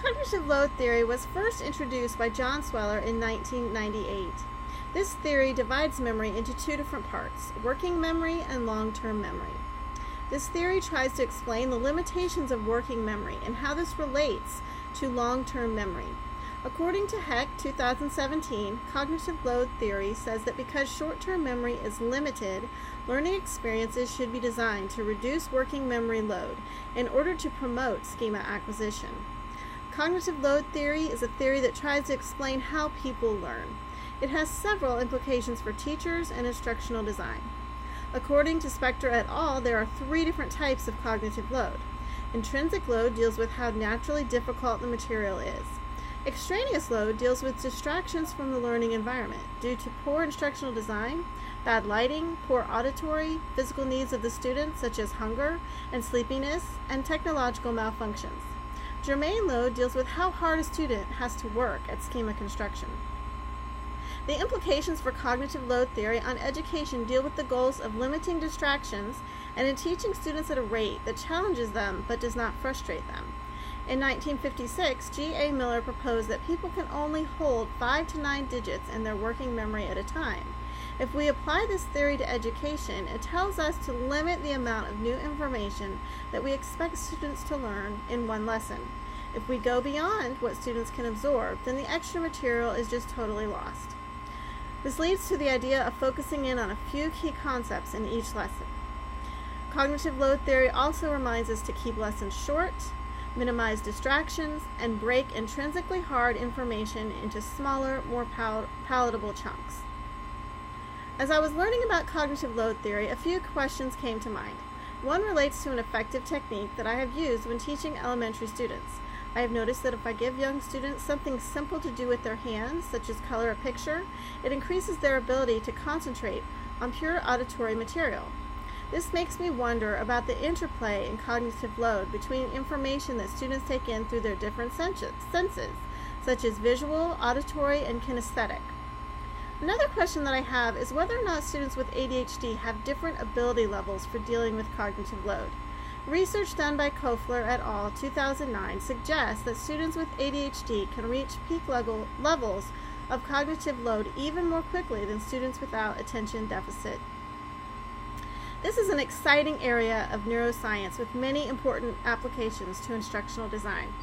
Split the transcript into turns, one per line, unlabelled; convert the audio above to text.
Cognitive load theory was first introduced by John Sweller in 1998. This theory divides memory into two different parts, working memory and long-term memory. This theory tries to explain the limitations of working memory and how this relates to long-term memory. According to Heck, 2017, cognitive load theory says that because short-term memory is limited, learning experiences should be designed to reduce working memory load in order to promote schema acquisition. Cognitive load theory is a theory that tries to explain how people learn. It has several implications for teachers and instructional design. According to Spector et al., there are three different types of cognitive load. Intrinsic load deals with how naturally difficult the material is. Extraneous load deals with distractions from the learning environment due to poor instructional design, bad lighting, poor auditory, physical needs of the student such as hunger and sleepiness, and technological malfunctions. Germane load deals with how hard a student has to work at schema construction. The implications for cognitive load theory on education deal with the goals of limiting distractions and in teaching students at a rate that challenges them but does not frustrate them. In 1956, G.A. Miller proposed that people can only hold 5 to 9 digits in their working memory at a time. If we apply this theory to education, it tells us to limit the amount of new information that we expect students to learn in one lesson. If we go beyond what students can absorb, then the extra material is just totally lost. This leads to the idea of focusing in on a few key concepts in each lesson. Cognitive load theory also reminds us to keep lessons short, minimize distractions, and break intrinsically hard information into smaller, more palatable chunks. As I was learning about cognitive load theory, a few questions came to mind. One relates to an effective technique that I have used when teaching elementary students. I have noticed that if I give young students something simple to do with their hands, such as color a picture, it increases their ability to concentrate on pure auditory material. This makes me wonder about the interplay in cognitive load between information that students take in through their different senses, such as visual, auditory, and kinesthetic. Another question that I have is whether or not students with ADHD have different ability levels for dealing with cognitive load. Research done by Kofler et al. 2009 suggests that students with ADHD can reach peak levels of cognitive load even more quickly than students without attention deficit. This is an exciting area of neuroscience with many important applications to instructional design.